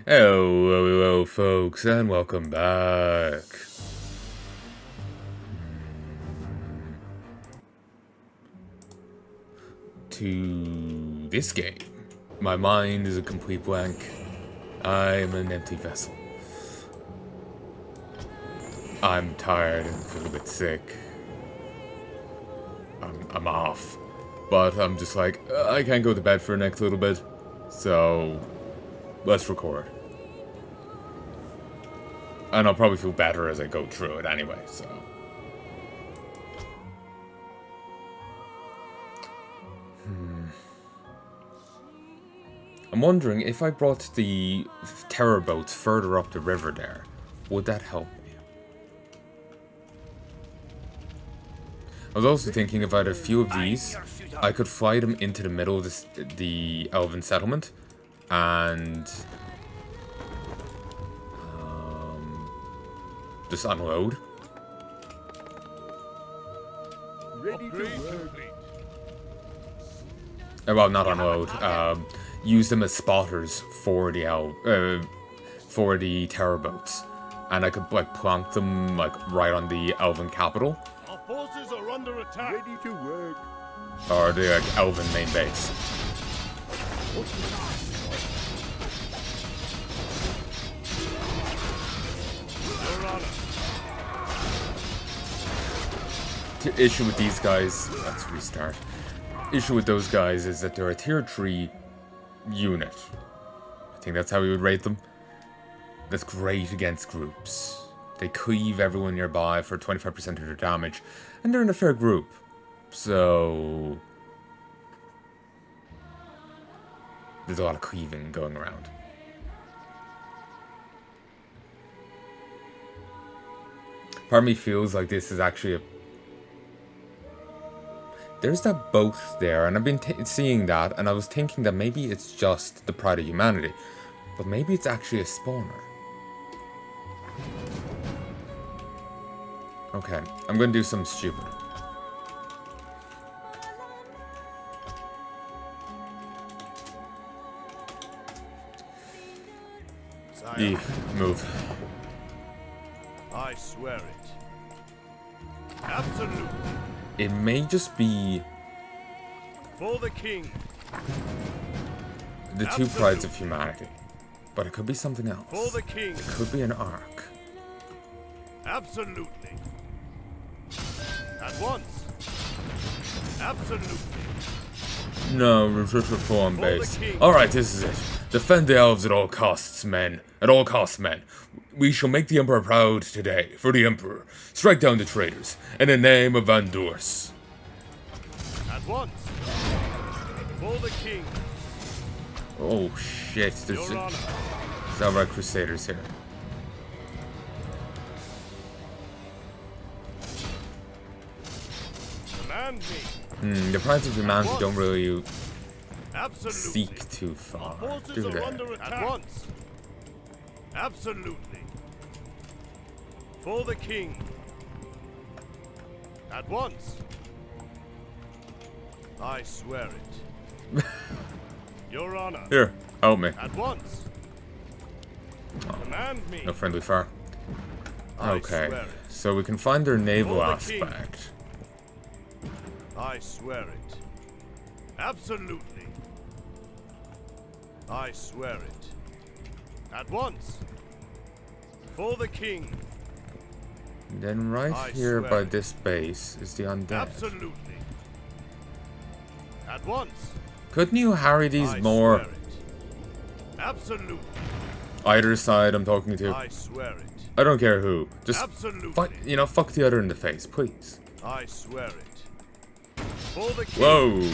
Hello, folks, and welcome back to this game. My mind is a complete blank. I am an empty vessel. I'm tired and feel a bit sick. I'm off. But I'm just like, I can't go to bed for the next little bit. So, let's record. And I'll probably feel better as I go through it anyway, so. I'm wondering if I brought the terror boats further up the river there, would that help me? I was also thinking if I had a few of these, I could fly them into the middle of the elven settlement and just unload. Ready to work. Well, not unload. Use them as spotters for the terror boats, and I could like plant them like right on the elven capital. Our forces are under attack. Ready to work. Or the like, elven main base. Your honor. The issue with these guys, let's restart. Issue with those guys is that they're a tier 3 unit. I think that's how we would rate them. That's great against groups. They cleave everyone nearby for 25% of their damage, and they're in a fair group. So there's a lot of cleaving going around. Part of me feels like this is actually a... There's that boat there, and I've been seeing that, and I was thinking that maybe it's just the Pride of Humanity, but maybe it's actually a spawner. Okay, I'm gonna do something stupid. E, move. I swear it. Absolutely. It may just be For the king. the two prides of humanity, but it could be something else. For the king. It could be an arc. Absolutely. At once. Absolutely. No, resist reform For the base. king. Alright, this is it. Defend the elves at all costs, men. At all costs, men. We shall make the Emperor proud today. For the Emperor. Strike down the traitors. In the name of Van Doors. At once. For the king. Oh shit, there's Your honor. several crusaders here. Command me. The prides of humanity don't really Absolutely. seek too far, Forces do are they? under attack. At once. Absolutely. For the king. At once. I swear it. Your honor. Here, help me. At once. Command me. No friendly fire. I Okay, swear it. so we can find their naval For the king. aspect. I swear it. Absolutely. I swear it. At once. For the king. Then right I here swear by it. this base is the undead. Absolutely. At once. Couldn't you harry these I more? swear it. Absolutely. Either side I'm talking to. I swear it. I don't care who. Just Absolutely. fuck the other in the face, please. I swear it. For the king. Whoa.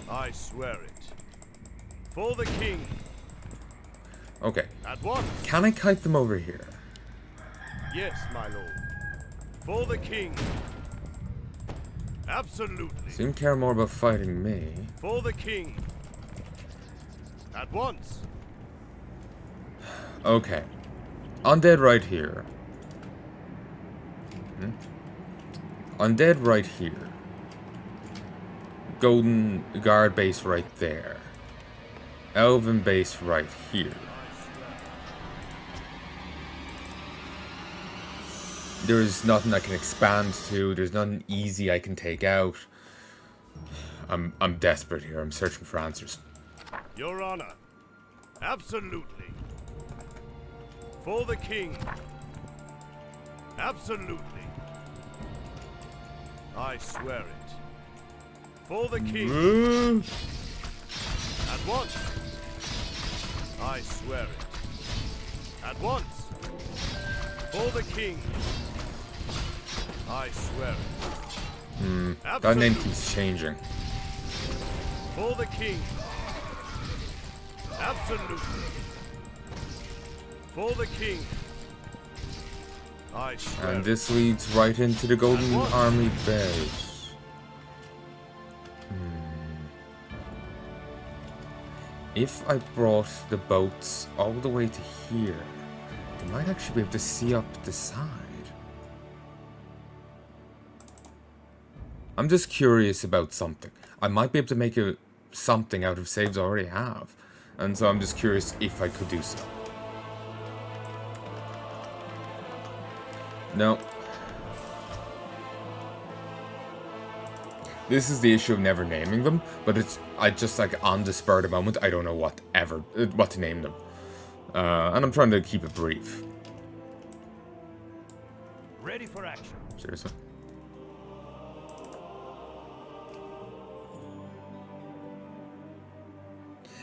I swear it. For the king. Okay. At once. Can I kite them over here? Yes, my lord. For the king. Absolutely. Seem to care more about fighting me. For the king. At once. Okay. Undead right here. Undead right here. Golden guard base right there. elven base right here. There's nothing I can expand to. There's nothing easy I can take out. I'm desperate here. I'm searching for answers. Your Honor. Absolutely. For the king. Absolutely. I swear it. For the king. At once. I swear it. At once. For the king. I swear it. That name keeps changing. For the king. Absolutely. For the king. I swear. And this leads right into the Golden Army base. If I brought the boats all the way to here, they might actually be able to see up the side. I'm just curious about something. I might be able to make something out of saves I already have. And so I'm just curious if I could do so. No. This is the issue of never naming them, but I just like on the spur of the moment, I don't know what to name them. And I'm trying to keep it brief. Ready for action. Seriously.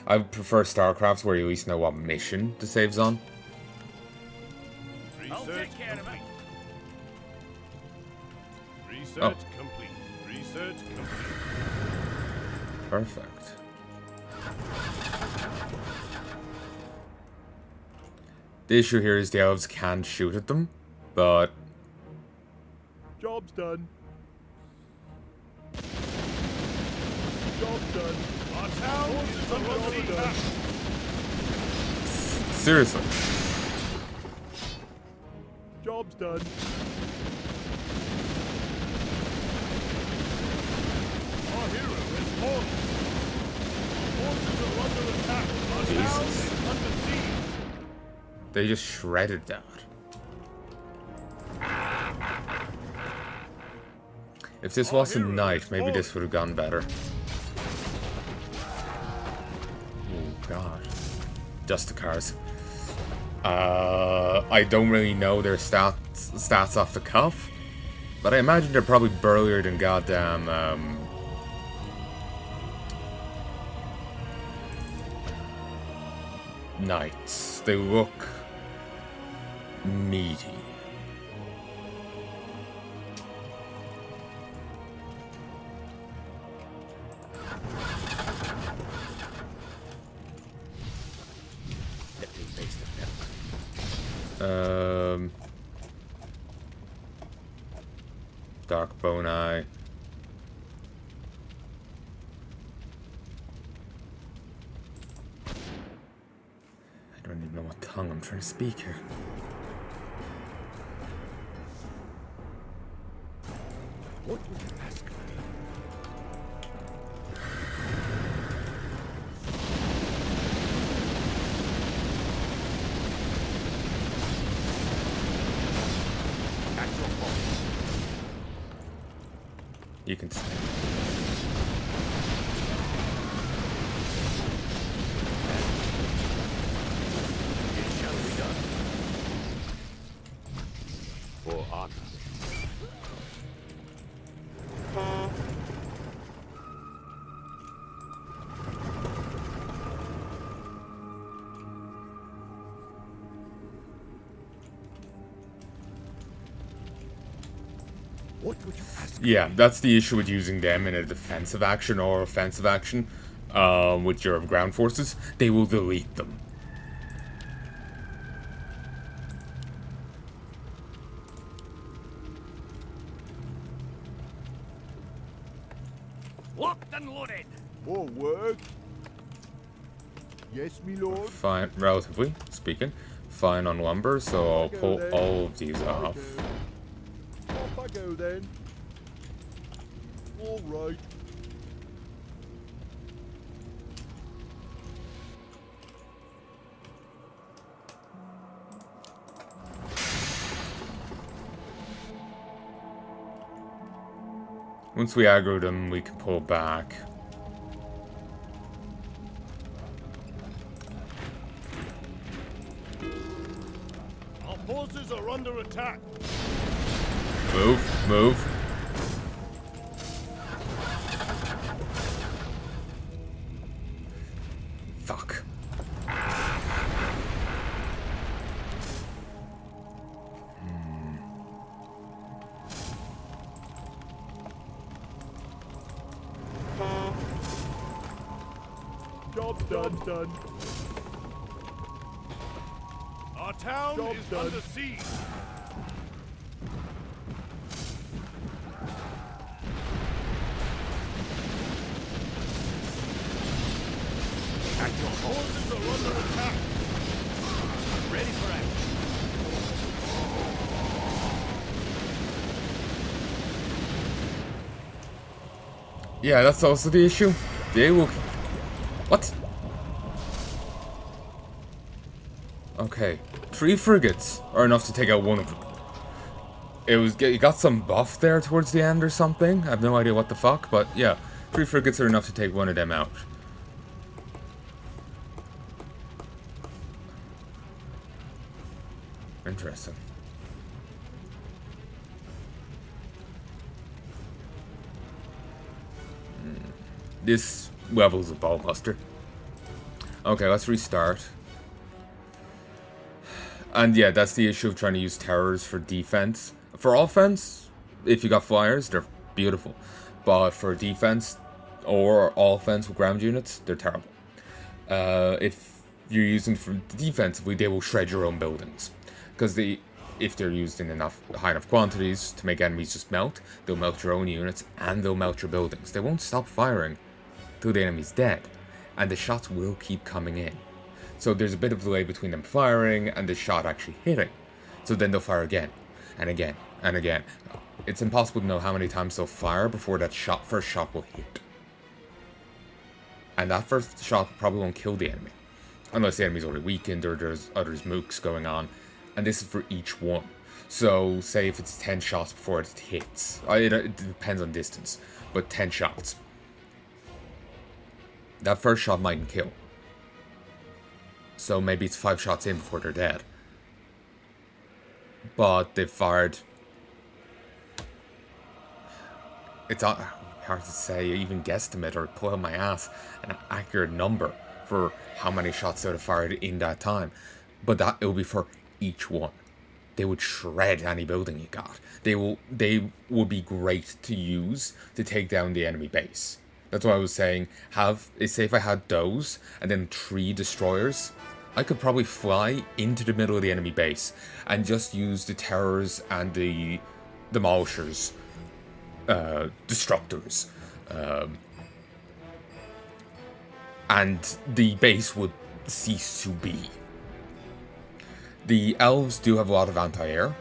I would prefer StarCrafts where you at least know what mission the save's on. I'll take care of it. Research complete. Research complete. Perfect. The issue here is the elves can shoot at them, but... Job's done. Job's done. Our town is under attack. Seriously. Job's done. Our hero is fallen. Our forces are under attack. Our town Jesus. is under siege. They just shredded that. If this wasn't night, maybe this would have gone better. Oh god. Just the cars. I don't really know their stats off the cuff, but I imagine they're probably burlier than goddamn knights. They look meaty. Dark Palanai. I don't even know what tongue I'm trying to speak here. What would you ask me? You can say. It shall be done. For honor. What would you ask? Yeah, that's the issue with using them in a defensive action or offensive action with your ground forces. They will delete them. Locked and loaded. More work? Yes, me lord. Fine, relatively speaking. Fine on lumber, so I'll pull all of these off. Off I go then. All right. Once we aggro them, we can pull back. Our forces are under attack. Move, move. Fuck. Job's done. Our town Job is done. under siege. Your forces are under attack. Ready for action. Yeah, that's also the issue. They will... What? Okay. 3 frigates are enough to take out one of them. It got some buff there towards the end or something. I have no idea what the fuck, but yeah. 3 frigates are enough to take one of them out. Interesting. This level's a ballbuster. Okay, let's restart. And yeah, that's the issue of trying to use terrors for defense. For offense, if you got flyers, they're beautiful. But for defense or offense with ground units, they're terrible. If you're using for defensively, they will shred your own buildings. Because if they're used in high enough quantities to make enemies just melt, they'll melt your own units and they'll melt your buildings. They won't stop firing till the enemy's dead. And the shots will keep coming in. So there's a bit of delay between them firing and the shot actually hitting. So then they'll fire again, and again, and again. It's impossible to know how many times they'll fire before that first shot will hit. And that first shot probably won't kill the enemy. Unless the enemy's already weakened or there's others mooks going on. And this is for each one. So say if it's 10 shots before it hits. It depends on distance. But 10 shots. That first shot mightn't kill. So maybe it's 5 shots in before they're dead. But they've fired... It's hard to say, even guesstimate or pull out my ass an accurate number for how many shots they would have fired in that time. But that it will be for each one. They would shred any building you got. They will be great to use to take down the enemy base. That's why I was saying, say if I had those, and then 3 destroyers, I could probably fly into the middle of the enemy base, and just use the terrors and the demolishers, destructors, and the base would cease to be. The elves do have a lot of anti-air,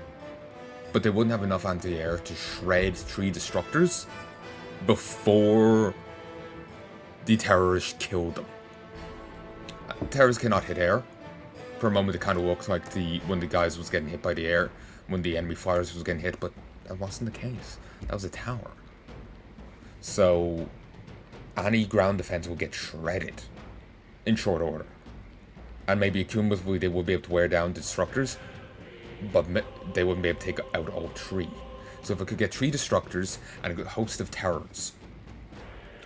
but they wouldn't have enough anti-air to shred 3 destructors before the terrorists killed them. Terrorists cannot hit air. For a moment it kind of looked like when the guys was getting hit by the air, when the enemy flyers was getting hit, but that wasn't the case. That was a tower. So any ground defense will get shredded in short order. And maybe cumulatively they will be able to wear down the destructors, but they wouldn't be able to take out all 3. So if I could get 3 destructors and a host of terrors,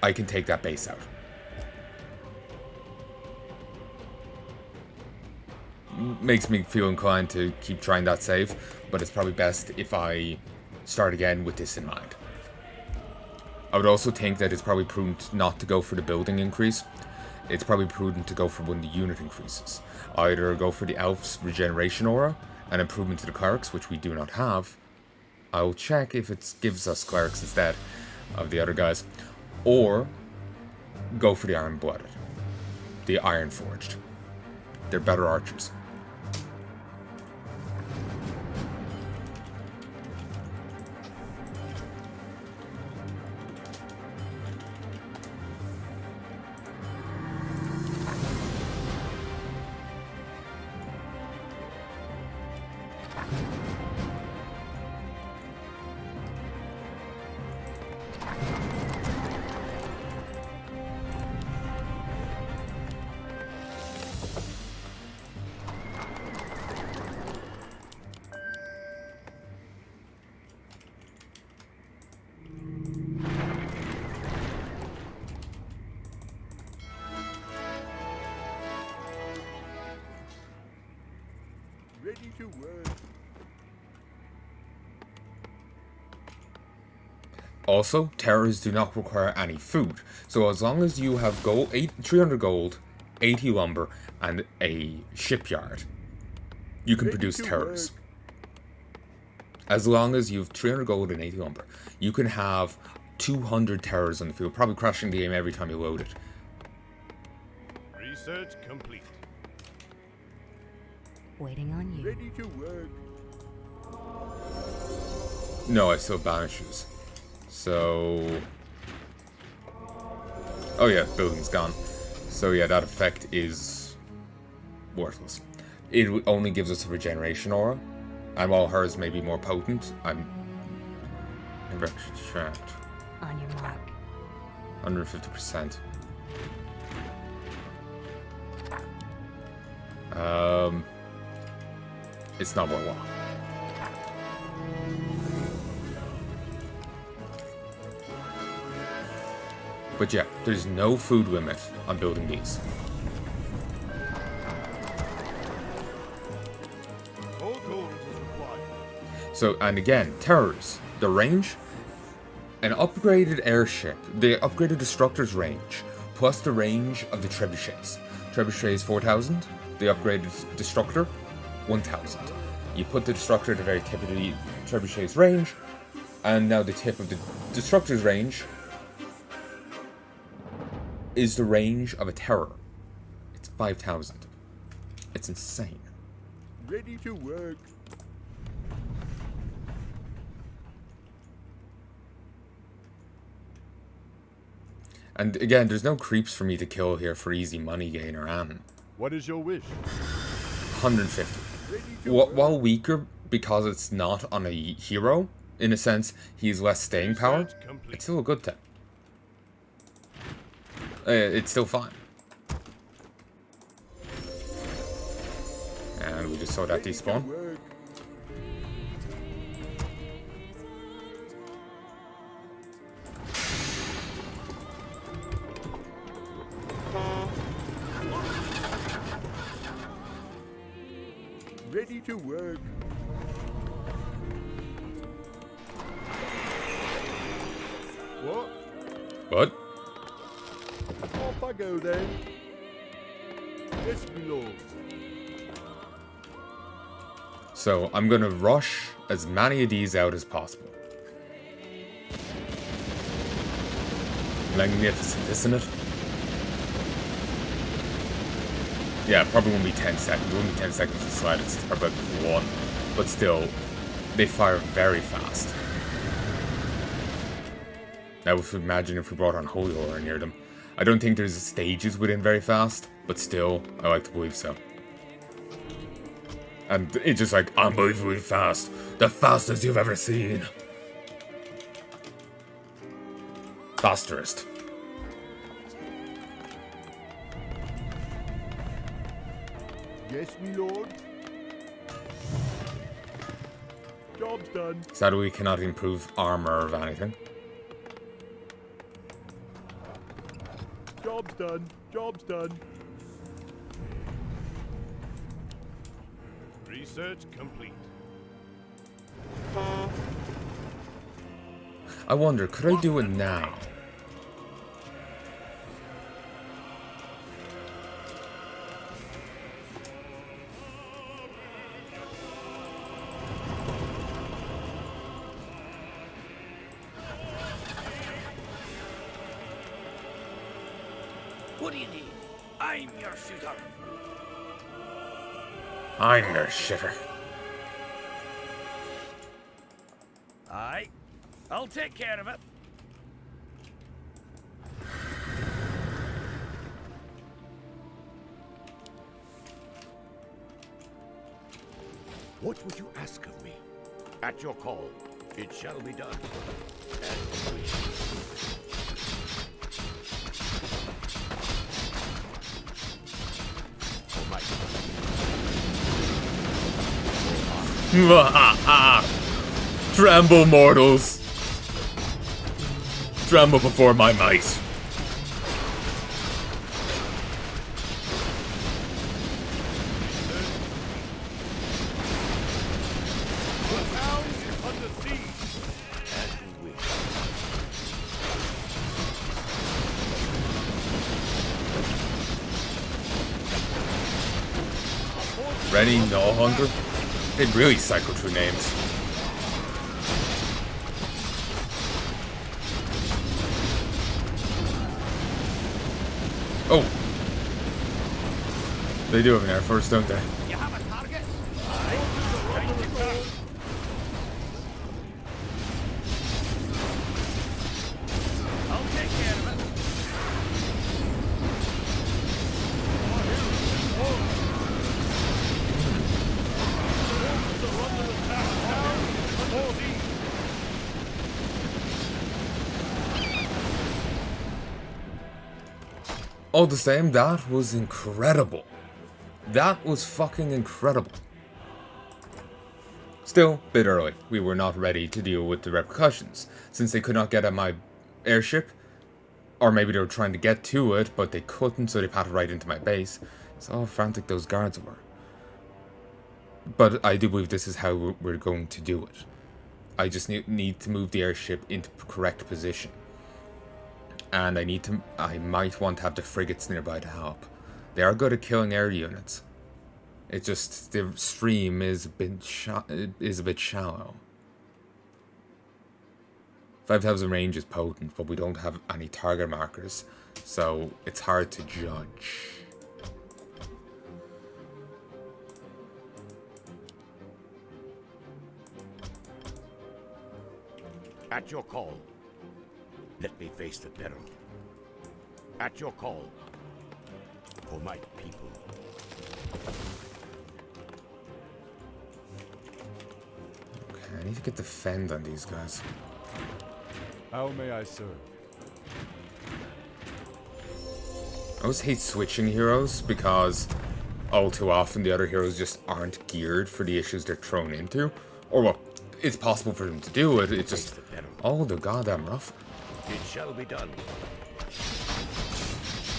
I can take that base out. Makes me feel inclined to keep trying that save, but it's probably best if I start again with this in mind. I would also think that it's probably prudent not to go for the building increase. It's probably prudent to go for when the unit increases. Either go for the Elf's regeneration aura, an improvement to the clerics, which we do not have. I will check if it gives us clerics instead of the other guys. Or go for the Iron Blooded, the Iron Forged. They're better archers. Ready to work. Also, terrors do not require any food. So as long as you have 300 gold, 80 lumber, and a shipyard, you can Ready produce to terrors. work. As long as you have 300 gold and 80 lumber, you can have 200 terrors on the field, probably crashing the game every time you load it. Research complete. Waiting on you. Ready to work. No, I still banishes. So... Oh yeah, building's gone. So yeah, that effect is worthless. It only gives us a regeneration aura. And while hers may be more potent, I'm... Extract. On your mark. 150%. It's not worthwhile. But yeah, there's no food limit on building these. All gold is required. So, and again, terrors, the range, an upgraded airship, the upgraded destructor's range, plus the range of the trebuchets. Trebuchets 4,000, the upgraded destructor 1,000. You put the destructor at the very tip of the trebuchet's range, and now the tip of the destructor's range is the range of a terror. It's 5,000. It's insane. Ready to work. And again, there's no creeps for me to kill here for easy money gain or anything. What is your wish? 150. Ready to work. While weaker because it's not on a hero, in a sense, he's less staying power, Research complete. it's still a good thing. It's still fine. And we just saw that Ready to despawn. work. Ready to work. What? But Off I go then. Yes, my lord. so I'm gonna rush as many of these out as possible. Magnificent, isn't it? Yeah, it probably won't be 10 seconds. It won't be 10 seconds to slide. It's probably about 1. But still, they fire very fast. Now, imagine if we brought on Holy Aura near them. I don't think there's stages within very fast, but still, I like to believe so. And it's just like, unbelievably fast. The fastest you've ever seen. Fasterest. Yes, my lord. Job's done. Sadly, we cannot improve armor of anything. Job's done. Job's done. Research complete. I wonder, could I do it now? What do you need? I'm your shooter. I'm your shitter. Aye, I'll take care of it. What would you ask of me? At your call, it shall be done. Tremble, mortals! Tremble before my might. Rennie, Null Hunter. They really cycle through names. Oh! They do have an Air Force, don't they? You have a target? I'll take care of it. All the same, that was incredible. That was fucking incredible. Still, bit early. We were not ready to deal with the repercussions, since they could not get at my airship. Or maybe they were trying to get to it, but they couldn't, so they patted right into my base. So how frantic those guards were. But I do believe this is how we're going to do it. I just need to move the airship into correct position. And I might want to have the frigates nearby to help. They are good at killing air units. It's just the stream is a bit shallow. 5,000 range is potent, but we don't have any target markers, so it's hard to judge. At your call. Let me face the peril. At your call. For my people. Okay, I need to get the fend on these guys. How may I serve? I always hate switching heroes because all too often the other heroes just aren't geared for the issues they're thrown into. Or well, it's possible for them to do it, it's just all the goddamn rough. It shall be done.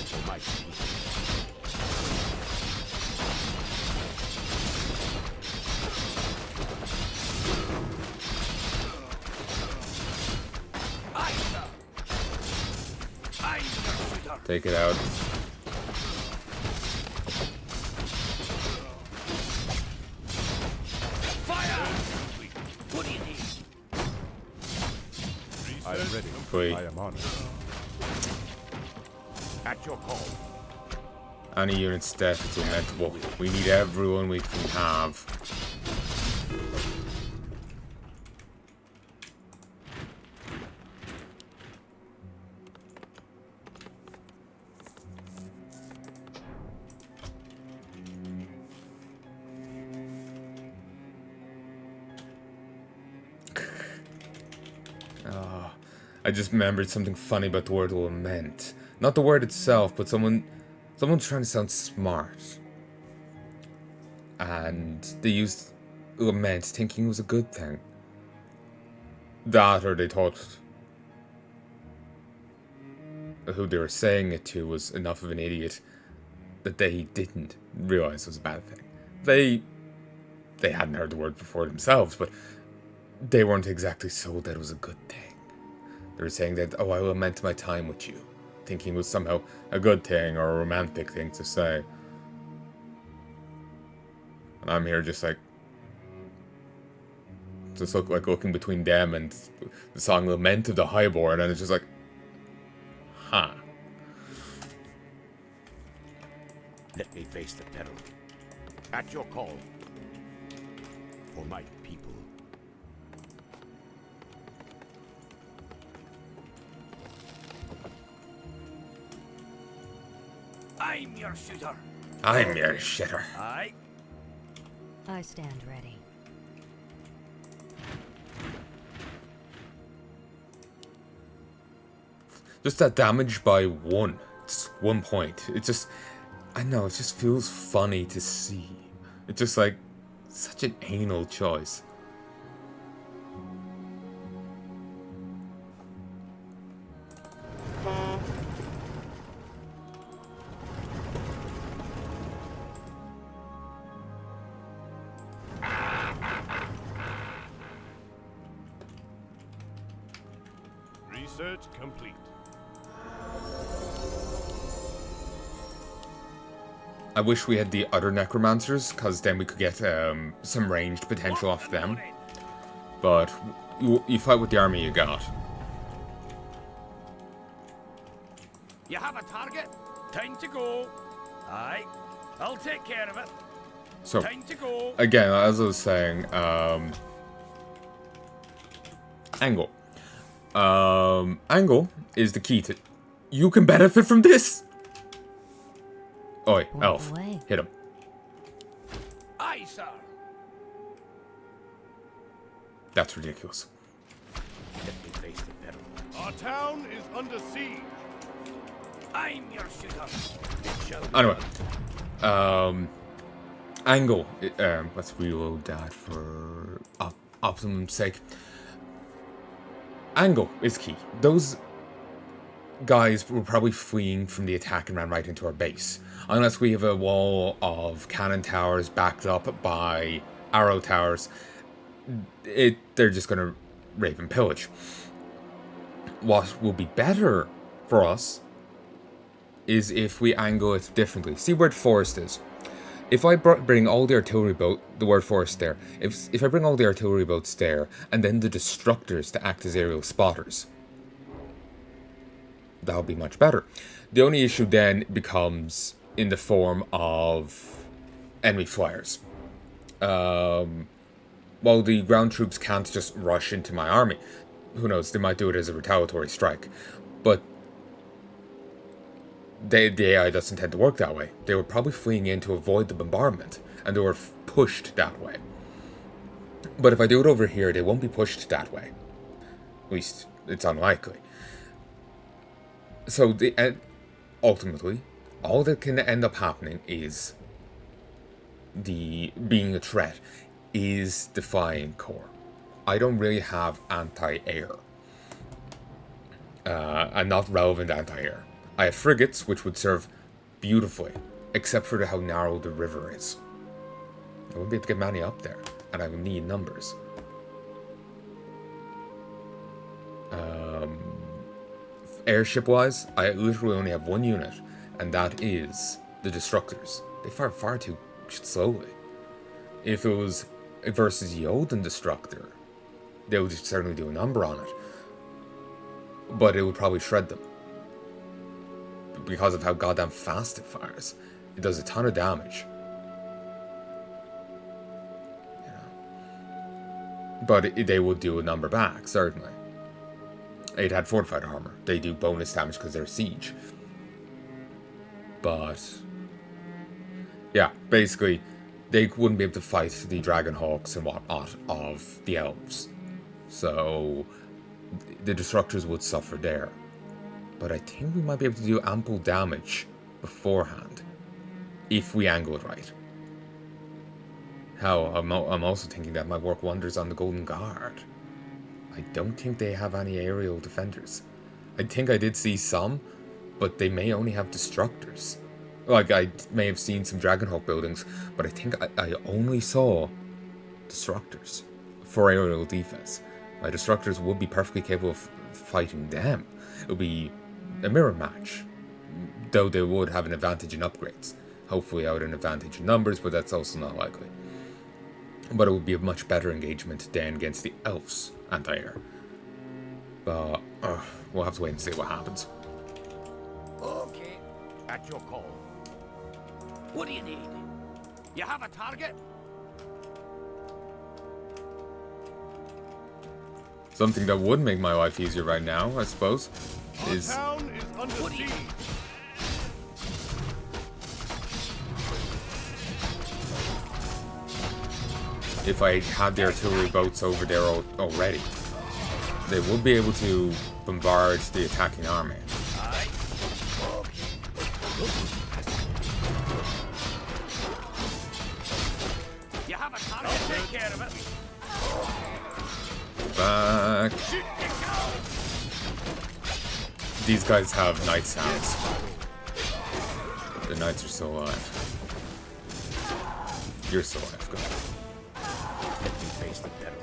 For my people. Take it out. Fire! What do you need? I am ready. Wait. I am honored. At your call. Any unit's death is lamentable. We need everyone we can have. I just remembered something funny about the word lament. Not the word itself, but someone's trying to sound smart. And they used lament thinking it was a good thing. That, or they thought who they were saying it to was enough of an idiot that they didn't realize it was a bad thing. They hadn't heard the word before themselves, but they weren't exactly sold that it was a good thing. They were saying that, oh, I lament my time with you. Thinking it was somehow a good thing or a romantic thing to say. And I'm here just looking between them and the song Lament of the Highborn, and it's just like, huh. Let me face the peril. At your call. For my people. I'm your shooter. I'm your shitter. Aye. I stand ready. Just that damage by one. It's 1 point. It just, I know, it just feels funny to see. It's just like, such an anal choice. Research complete. I wish we had the other necromancers, because then we could get some ranged potential off them. But you fight with the army you got. You have a target? Time to go. Aye, I'll take care of it. So, Time to go. again, as I was saying, angle. Angle is the key to... You can benefit from this! Oi, Point elf. away. Hit him. Aye, sir. That's ridiculous. Let me face the peril. Our town is under siege. I'm your shooter. It shall be Anyway. done. Angle. Let's reload that for optimum's sake. Angle is key. Those guys were probably fleeing from the attack and ran right into our base. Unless we have a wall of cannon towers backed up by arrow towers, they're just going to rape and pillage. What will be better for us is if we angle it differently. See where the forest is. If I bring all the artillery the word forest there, if I bring all the artillery boats there, and then the destructors to act as aerial spotters, that'll be much better. The only issue then becomes in the form of enemy flyers. While the ground troops can't just rush into my army, who knows, they might do it as a retaliatory strike. But the AI doesn't tend to work that way. They were probably fleeing in to avoid the bombardment, and they were pushed that way. But if I do it over here, they won't be pushed that way. At least, it's unlikely. So, ultimately, all that can end up happening is being a threat is the flying corps. I don't really have anti-air. And not relevant anti-air. I have frigates, which would serve beautifully, except for how narrow the river is. I wouldn't be able to get many up there, and I would need numbers. Airship-wise, I literally only have one unit, and that is the Destructors. They fire far too slowly. If it was versus Yoden Destructor, they would certainly do a number on it. But it would probably shred them. Because of how goddamn fast it fires. It does a ton of damage. You know. But they would do a number back, certainly. It had fortified armor. They do bonus damage because they're siege. But yeah, basically, they wouldn't be able to fight the Dragon Hawks and whatnot of the elves. So the Destructors would suffer there. But I think we might be able to do ample damage beforehand, if we angle it right. Hell, I'm also thinking that might work wonders on the Golden Guard. I don't think they have any aerial defenders. I think I did see some, but they may only have Destructors. Like, I may have seen some Dragonhawk buildings, but I think I only saw Destructors for aerial defense. My Destructors would be perfectly capable of fighting them. It would be a mirror match, though they would have an advantage in upgrades. Hopefully I would have an advantage in numbers, but that's also not likely. But it would be a much better engagement than against the elves anti-air. But we'll have to wait and see what happens. Okay. At your call. What do you need? You have a target? Something that would make my life easier right now, I suppose, is... Our town is under siege. If I had the artillery boats over there already, they would be able to bombard the attacking army. You have a target? I'll take care of it. Back. These guys have night sounds. The knights are still alive. You're still alive, go. Let me face the peril.